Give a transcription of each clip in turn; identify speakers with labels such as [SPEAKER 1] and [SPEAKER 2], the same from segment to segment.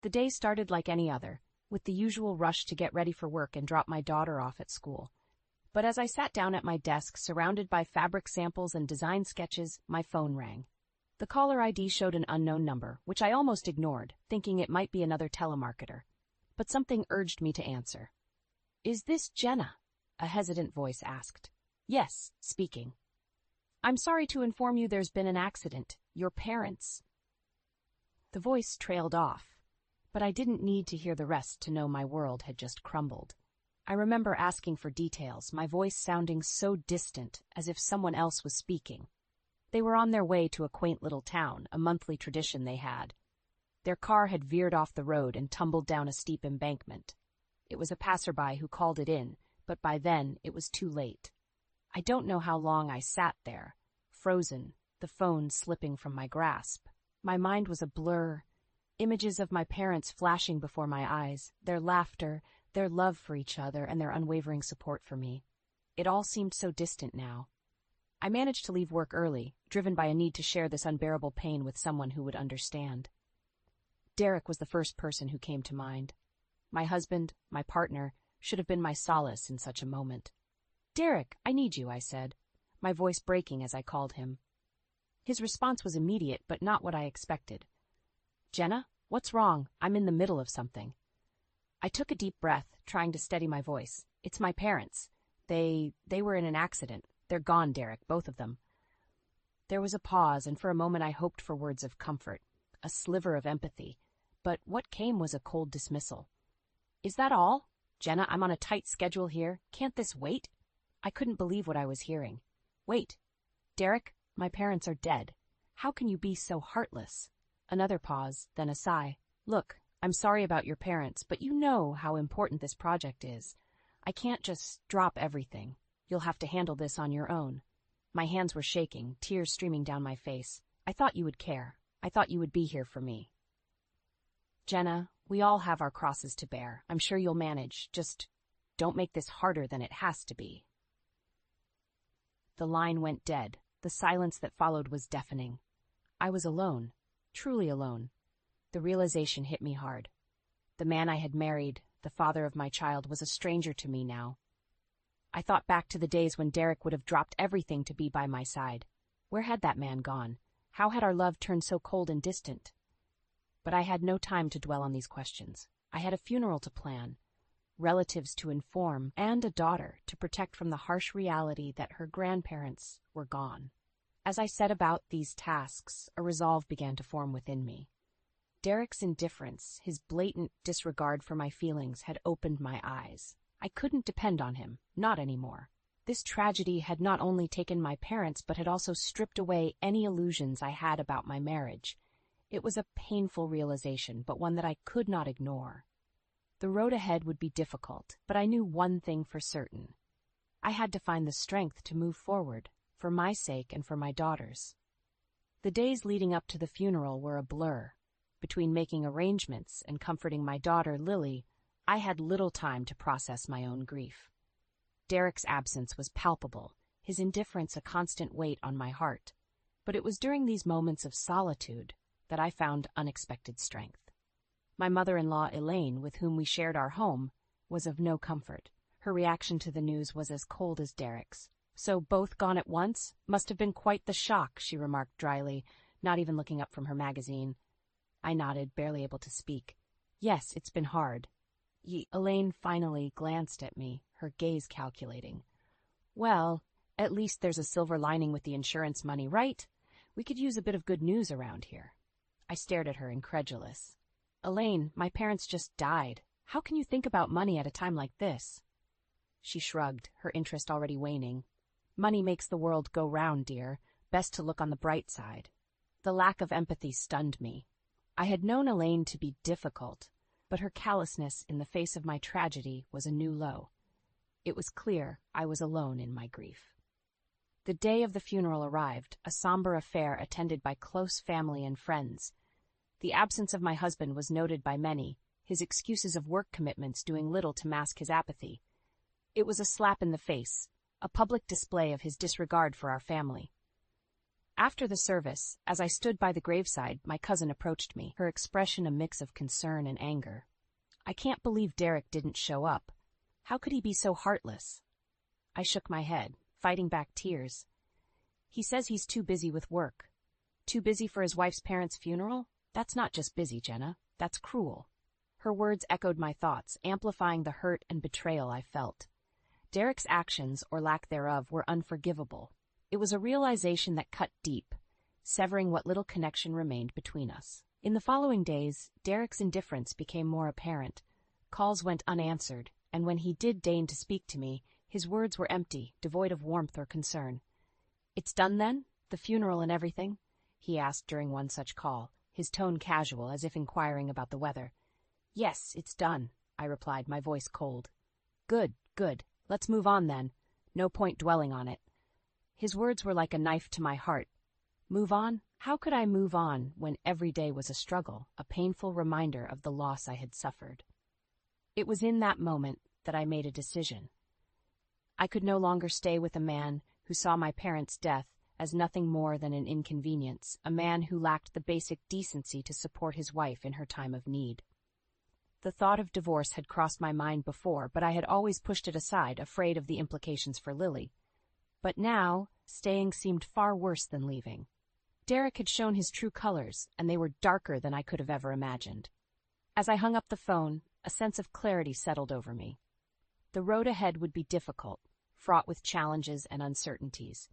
[SPEAKER 1] The day started like any other, with the usual rush to get ready for work and drop my daughter off at school. But as I sat down at my desk, surrounded by fabric samples and design sketches, my phone rang. The caller ID showed an unknown number, which I almost ignored, thinking it might be another telemarketer. But something urged me to answer. "Is this Jenna?" a hesitant voice asked. "Yes, speaking." "I'm sorry to inform you there's been an accident. Your parents." The voice trailed off, but I didn't need to hear the rest to know my world had just crumbled. I remember asking for details, my voice sounding so distant, as if someone else was speaking. They were on their way to a quaint little town, a monthly tradition they had. Their car had veered off the road and tumbled down a steep embankment. It was a passerby who called it in, but by then it was too late. I don't know how long I sat there, frozen, the phone slipping from my grasp. My mind was a blur, images of my parents flashing before my eyes, their laughter, their love for each other, and their unwavering support for me. It all seemed so distant now. I managed to leave work early, driven by a need to share this unbearable pain with someone who would understand. Derek was the first person who came to mind. My husband, my partner, should have been my solace in such a moment. "Derek, I need you," I said, my voice breaking as I called him. His response was immediate, but not what I expected. "Jenna, what's wrong? I'm in the middle of something." I took a deep breath, trying to steady my voice. "It's my parents. They were in an accident. They're gone, Derek, both of them." There was a pause, and for a moment I hoped for words of comfort, a sliver of empathy, but what came was a cold dismissal. "Is that all? Jenna, I'm on a tight schedule here. Can't this wait?" I couldn't believe what I was hearing. "Wait. Derek, my parents are dead. How can you be so heartless?" Another pause, then a sigh. "Look, I'm sorry about your parents, but you know how important this project is. I can't just drop everything. You'll have to handle this on your own." My hands were shaking, tears streaming down my face. "I thought you would care. I thought you would be here for me." "Jenna, we all have our crosses to bear. I'm sure you'll manage. Just don't make this harder than it has to be." The line went dead. The silence that followed was deafening. I was alone, truly alone. The realization hit me hard. The man I had married, the father of my child, was a stranger to me now. I thought back to the days when Derek would have dropped everything to be by my side. Where had that man gone? How had our love turned so cold and distant? But I had no time to dwell on these questions. I had a funeral to plan, relatives to inform, and a daughter to protect from the harsh reality that her grandparents were gone. As I set about these tasks, a resolve began to form within me. Derek's indifference, his blatant disregard for my feelings, had opened my eyes. I couldn't depend on him, not anymore. This tragedy had not only taken my parents, but had also stripped away any illusions I had about my marriage. It was a painful realization, but one that I could not ignore. The road ahead would be difficult, but I knew one thing for certain. I had to find the strength to move forward, for my sake and for my daughter's. The days leading up to the funeral were a blur. Between making arrangements and comforting my daughter, Lily, I had little time to process my own grief. Derek's absence was palpable, his indifference a constant weight on my heart. But it was during these moments of solitude that I found unexpected strength. My mother-in-law, Elaine, with whom we shared our home, was of no comfort. Her reaction to the news was as cold as Derek's. "So both gone at once? Must have been quite the shock," she remarked dryly, not even looking up from her magazine. I nodded, barely able to speak. "Yes, it's been hard." Elaine finally glanced at me, her gaze calculating. "Well, at least there's a silver lining with the insurance money, right? We could use a bit of good news around here." I stared at her, incredulous. "Elaine, my parents just died. How can you think about money at a time like this?" She shrugged, her interest already waning. "Money makes the world go round, dear. Best to look on the bright side." The lack of empathy stunned me. I had known Elaine to be difficult, but her callousness in the face of my tragedy was a new low. It was clear I was alone in my grief. The day of the funeral arrived, a somber affair attended by close family and friends. The absence of my husband was noted by many, his excuses of work commitments doing little to mask his apathy. It was a slap in the face, a public display of his disregard for our family. After the service, as I stood by the graveside, my cousin approached me, her expression a mix of concern and anger. "I can't believe Derek didn't show up. How could he be so heartless?" I shook my head, fighting back tears. "He says he's too busy with work. Too busy for his wife's parents' funeral? That's not just busy, Jenna. That's cruel." Her words echoed my thoughts, amplifying the hurt and betrayal I felt. Derek's actions, or lack thereof, were unforgivable. It was a realization that cut deep, severing what little connection remained between us. In the following days, Derek's indifference became more apparent. Calls went unanswered, and when he did deign to speak to me, his words were empty, devoid of warmth or concern. "It's done then? The funeral and everything?" he asked during one such call, his tone casual, as if inquiring about the weather. "Yes, it's done," I replied, my voice cold. Good. Let's move on then. No point dwelling on it." His words were like a knife to my heart. Move on? How could I move on when every day was a struggle, a painful reminder of the loss I had suffered? It was in that moment that I made a decision. I could no longer stay with a man who saw my parents' death as nothing more than an inconvenience, a man who lacked the basic decency to support his wife in her time of need. The thought of divorce had crossed my mind before, but I had always pushed it aside, afraid of the implications for Lily. But now, staying seemed far worse than leaving. Derek had shown his true colors, and they were darker than I could have ever imagined. As I hung up the phone, a sense of clarity settled over me. The road ahead would be difficult, fraught with challenges and uncertainties,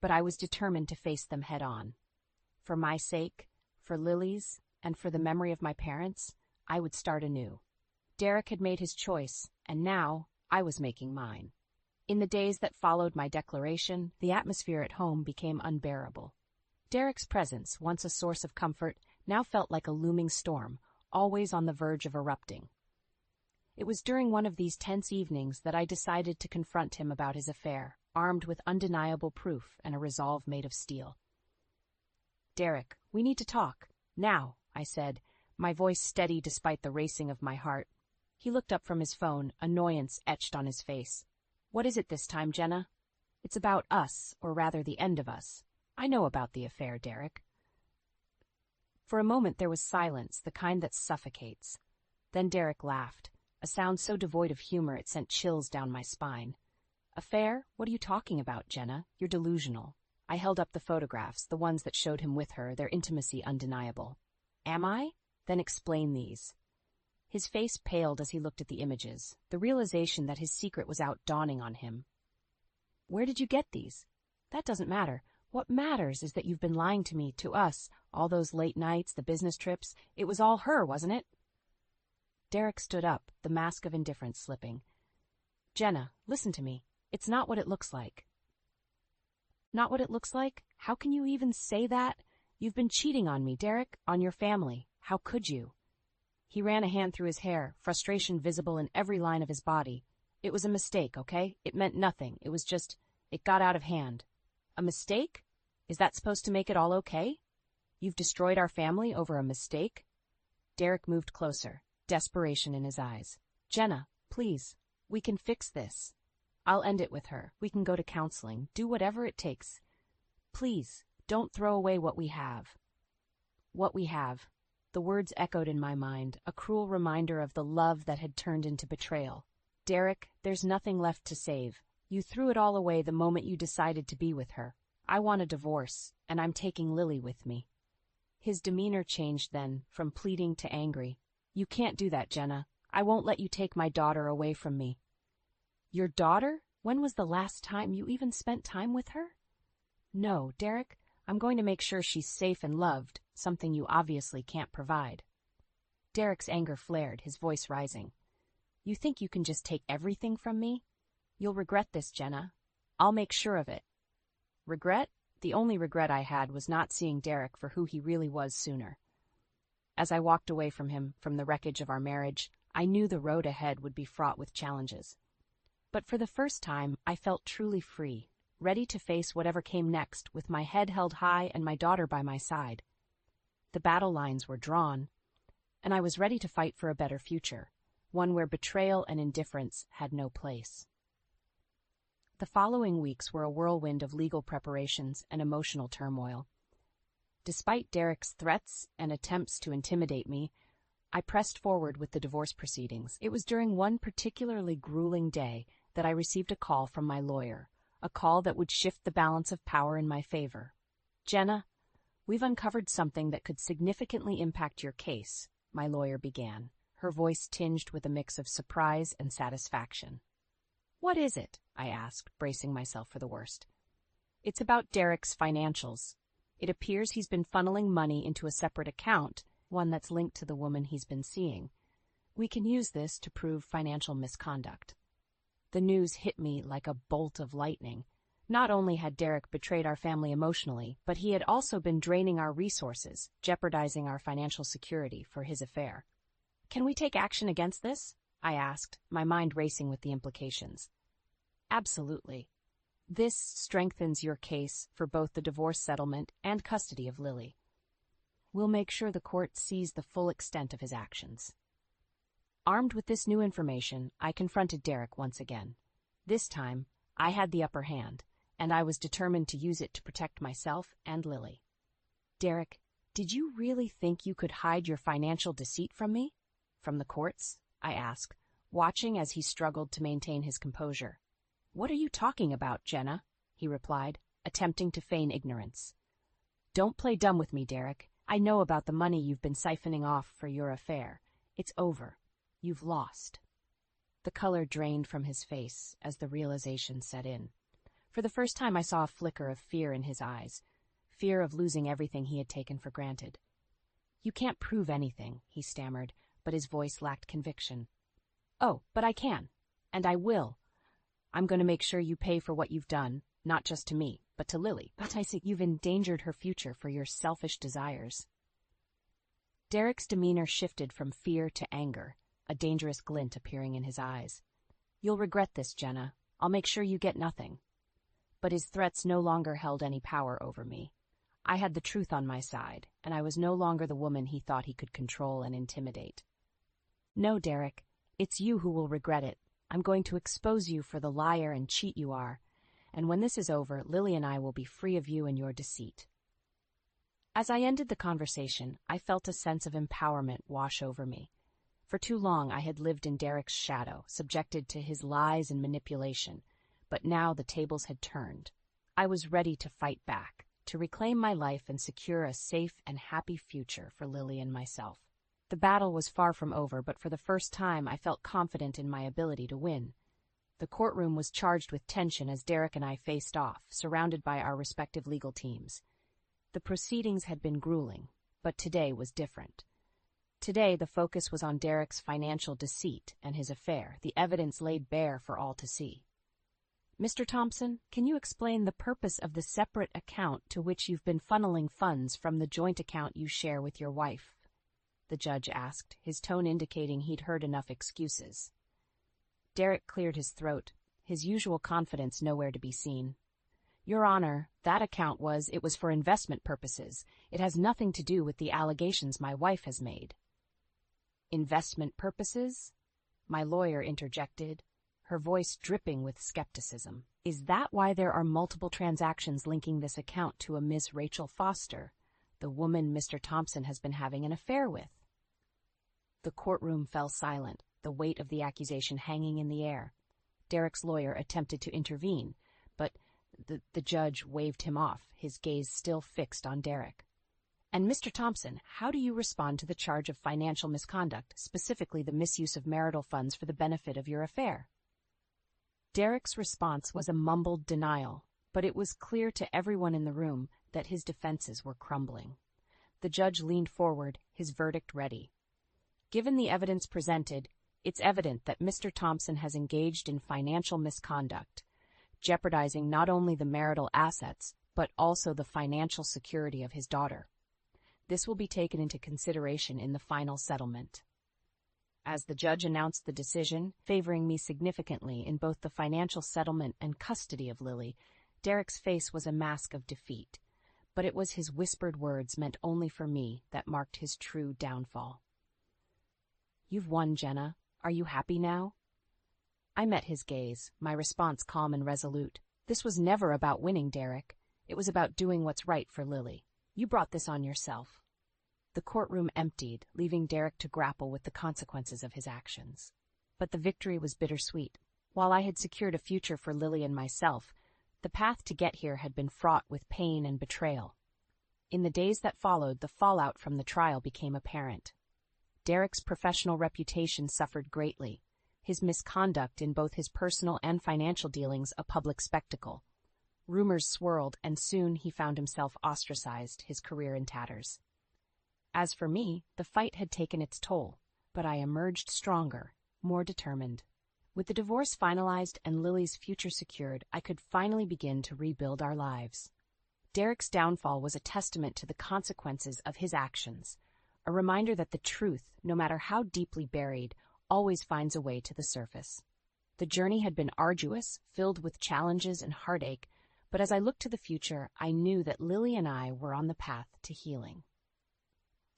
[SPEAKER 1] but I was determined to face them head-on. For my sake, for Lily's, and for the memory of my parents, I would start anew. Derek had made his choice, and now I was making mine. In the days that followed my declaration, the atmosphere at home became unbearable. Derek's presence, once a source of comfort, now felt like a looming storm, always on the verge of erupting. It was during one of these tense evenings that I decided to confront him about his affair, armed with undeniable proof and a resolve made of steel. "Derek, we need to talk. Now," I said, my voice steady despite the racing of my heart. He looked up from his phone, annoyance etched on his face. "What is it this time, Jenna?" "It's about us, or rather the end of us. I know about the affair, Derek." For a moment there was silence, the kind that suffocates. Then Derek laughed, a sound so devoid of humor it sent chills down my spine. "Affair? What are you talking about, Jenna? You're delusional." I held up the photographs, the ones that showed him with her, their intimacy undeniable. "Am I? Then explain these." His face paled as he looked at the images, the realization that his secret was out dawning on him. "Where did you get these?" "That doesn't matter. What matters is that you've been lying to me, to us, all those late nights, the business trips. It was all her, wasn't it?" Derek stood up, the mask of indifference slipping. "Jenna, listen to me. It's not what it looks like." "Not what it looks like? How can you even say that? You've been cheating on me, Derek, on your family. How could you?" He ran a hand through his hair, frustration visible in every line of his body. "It was a mistake, okay? It meant nothing. It was just, it got out of hand." "A mistake? Is that supposed to make it all okay? You've destroyed our family over a mistake?" Derek moved closer, desperation in his eyes. "Jenna, please, we can fix this. I'll end it with her. We can go to counseling, do whatever it takes. Please, don't throw away what we have." What we have. The words echoed in my mind, a cruel reminder of the love that had turned into betrayal. "Derek, there's nothing left to save. You threw it all away the moment you decided to be with her. I want a divorce, and I'm taking Lily with me." His demeanor changed then, from pleading to angry. "You can't do that, Jenna. I won't let you take my daughter away from me." "Your daughter? When was the last time you even spent time with her?" "No, Derek, I'm going to make sure she's safe and loved, something you obviously can't provide." Derek's anger flared, his voice rising. "You think you can just take everything from me? You'll regret this, Jenna. I'll make sure of it." Regret? The only regret I had was not seeing Derek for who he really was sooner. As I walked away from him, from the wreckage of our marriage, I knew the road ahead would be fraught with challenges. But for the first time, I felt truly free, ready to face whatever came next, with my head held high and my daughter by my side. The battle lines were drawn, and I was ready to fight for a better future, one where betrayal and indifference had no place. The following weeks were a whirlwind of legal preparations and emotional turmoil. Despite Derek's threats and attempts to intimidate me, I pressed forward with the divorce proceedings. It was during one particularly grueling day that I received a call from my lawyer, a call that would shift the balance of power in my favor. "Jenna, we've uncovered something that could significantly impact your case," my lawyer began, her voice tinged with a mix of surprise and satisfaction. "What is it?" I asked, bracing myself for the worst. "It's about Derek's financials. It appears he's been funneling money into a separate account, one that's linked to the woman he's been seeing. We can use this to prove financial misconduct." The news hit me like a bolt of lightning. Not only had Derek betrayed our family emotionally, but he had also been draining our resources, jeopardizing our financial security for his affair. "Can we take action against this?" I asked, my mind racing with the implications. "Absolutely. This strengthens your case for both the divorce settlement and custody of Lily. We'll make sure the court sees the full extent of his actions." Armed with this new information, I confronted Derek once again. This time, I had the upper hand, and I was determined to use it to protect myself and Lily. "Derek, did you really think you could hide your financial deceit from me? From the courts?" I asked, watching as he struggled to maintain his composure. "What are you talking about, Jenna?" he replied, attempting to feign ignorance. "Don't play dumb with me, Derek. I know about the money you've been siphoning off for your affair. It's over. You've lost." The color drained from his face as the realization set in. For the first time I saw a flicker of fear in his eyes, fear of losing everything he had taken for granted. "You can't prove anything," he stammered, but his voice lacked conviction. "Oh, but I can, and I will. I'm going to make sure you pay for what you've done, not just to me, but to Lily. But I see you've endangered her future for your selfish desires." Derek's demeanor shifted from fear to anger, a dangerous glint appearing in his eyes. "You'll regret this, Jenna. I'll make sure you get nothing." But his threats no longer held any power over me. I had the truth on my side, and I was no longer the woman he thought he could control and intimidate. "No, Derek, it's you who will regret it. I'm going to expose you for the liar and cheat you are, and when this is over, Lily and I will be free of you and your deceit." As I ended the conversation, I felt a sense of empowerment wash over me. For too long I had lived in Derek's shadow, subjected to his lies and manipulation, but now the tables had turned. I was ready to fight back, to reclaim my life and secure a safe and happy future for Lily and myself. The battle was far from over, but for the first time I felt confident in my ability to win. The courtroom was charged with tension as Derek and I faced off, surrounded by our respective legal teams. The proceedings had been grueling, but today was different. Today, the focus was on Derek's financial deceit and his affair, the evidence laid bare for all to see. "Mr. Thompson, can you explain the purpose of the separate account to which you've been funneling funds from the joint account you share with your wife?" the judge asked, his tone indicating he'd heard enough excuses. Derek cleared his throat, his usual confidence nowhere to be seen. "Your Honor, that account it was for investment purposes. It has nothing to do with the allegations my wife has made." "Investment purposes?" my lawyer interjected, her voice dripping with skepticism. "Is that why there are multiple transactions linking this account to a Miss Rachel Foster, the woman Mr. Thompson has been having an affair with?" The courtroom fell silent, the weight of the accusation hanging in the air. Derek's lawyer attempted to intervene, but the judge waved him off, his gaze still fixed on Derek. "And Mr. Thompson, how do you respond to the charge of financial misconduct, specifically the misuse of marital funds for the benefit of your affair?" Derek's response was a mumbled denial, but it was clear to everyone in the room that his defenses were crumbling. The judge leaned forward, his verdict ready. "Given the evidence presented, it's evident that Mr. Thompson has engaged in financial misconduct, jeopardizing not only the marital assets, but also the financial security of his daughter. This will be taken into consideration in the final settlement." As the judge announced the decision, favoring me significantly in both the financial settlement and custody of Lily, Derek's face was a mask of defeat, but it was his whispered words meant only for me that marked his true downfall. "You've won, Jenna. Are you happy now?" I met his gaze, my response calm and resolute. This was never about winning, Derek. It was about doing what's right for Lily. You brought this on yourself. The courtroom emptied, leaving Derek to grapple with the consequences of his actions. But the victory was bittersweet. While I had secured a future for Lily and myself, the path to get here had been fraught with pain and betrayal. In the days that followed, the fallout from the trial became apparent. Derek's professional reputation suffered greatly, his misconduct in both his personal and financial dealings a public spectacle. Rumors swirled, and soon he found himself ostracized, his career in tatters. As for me, the fight had taken its toll, but I emerged stronger, more determined. With the divorce finalized and Lily's future secured, I could finally begin to rebuild our lives. Derek's downfall was a testament to the consequences of his actions, a reminder that the truth, no matter how deeply buried, always finds a way to the surface. The journey had been arduous, filled with challenges and heartache, but as I looked to the future, I knew that Lily and I were on the path to healing.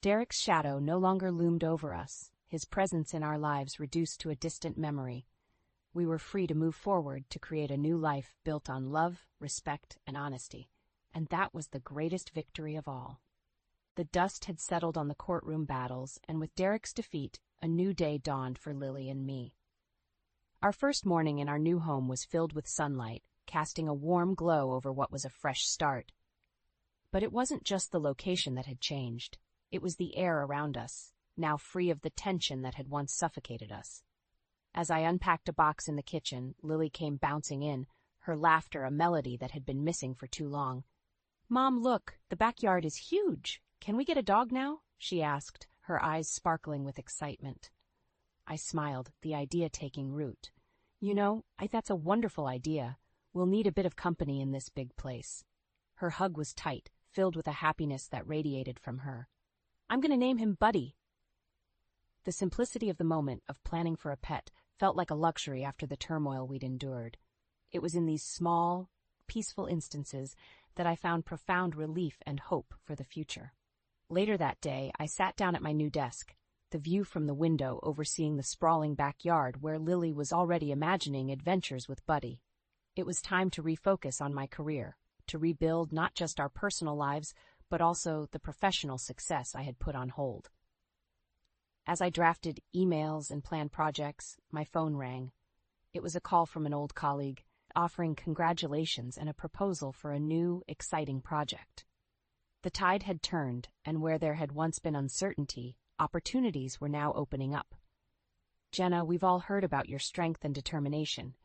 [SPEAKER 1] Derek's shadow no longer loomed over us, his presence in our lives reduced to a distant memory. We were free to move forward to create a new life built on love, respect, and honesty, and that was the greatest victory of all. The dust had settled on the courtroom battles, and with Derek's defeat, a new day dawned for Lily and me. Our first morning in our new home was filled with sunlight, casting a warm glow over what was a fresh start. But it wasn't just the location that had changed. It was the air around us, now free of the tension that had once suffocated us. As I unpacked a box in the kitchen, Lily came bouncing in, her laughter a melody that had been missing for too long. "Mom, look, the backyard is huge. Can we get a dog now?" she asked, her eyes sparkling with excitement. I smiled, the idea taking root. "You know, that's a wonderful idea. We'll need a bit of company in this big place." Her hug was tight, filled with a happiness that radiated from her. "I'm going to name him Buddy." The simplicity of the moment of planning for a pet felt like a luxury after the turmoil we'd endured. It was in these small, peaceful instances that I found profound relief and hope for the future. Later that day, I sat down at my new desk, the view from the window overseeing the sprawling backyard where Lily was already imagining adventures with Buddy. It was time to refocus on my career, to rebuild not just our personal lives, but also the professional success I had put on hold. As I drafted emails and planned projects, my phone rang. It was a call from an old colleague, offering congratulations and a proposal for a new, exciting project. The tide had turned, and where there had once been uncertainty, opportunities were now opening up. "Jenna, we've all heard about your strength and determination.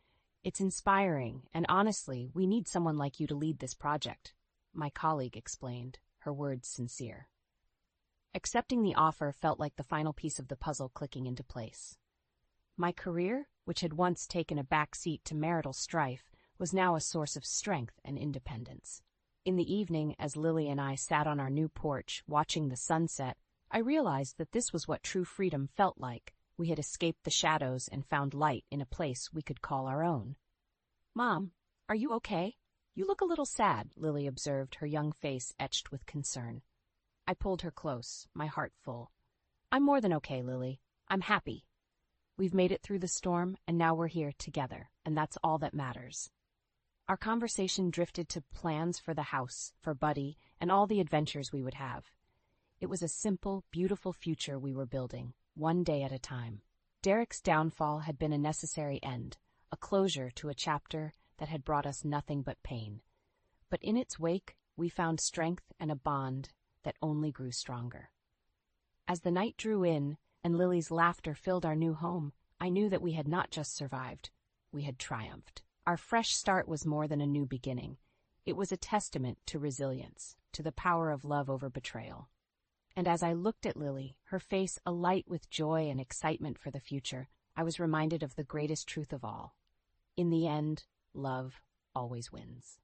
[SPEAKER 1] It's inspiring, and honestly, we need someone like you to lead this project," my colleague explained, her words sincere. Accepting the offer felt like the final piece of the puzzle clicking into place. My career, which had once taken a back seat to marital strife, was now a source of strength and independence. In the evening, as Lily and I sat on our new porch, watching the sunset, I realized that this was what true freedom felt like. We had escaped the shadows and found light in a place we could call our own. "Mom, are you okay? You look a little sad," Lily observed, her young face etched with concern. I pulled her close, my heart full. "I'm more than okay, Lily. I'm happy. We've made it through the storm, and now we're here together, and that's all that matters." Our conversation drifted to plans for the house, for Buddy, and all the adventures we would have. It was a simple, beautiful future we were building, one day at a time. Derek's downfall had been a necessary end, a closure to a chapter that had brought us nothing but pain. But in its wake, we found strength and a bond that only grew stronger. As the night drew in and Lily's laughter filled our new home, I knew that we had not just survived, we had triumphed. Our fresh start was more than a new beginning. It was a testament to resilience, to the power of love over betrayal. And as I looked at Lily, her face alight with joy and excitement for the future, I was reminded of the greatest truth of all. In the end, love always wins.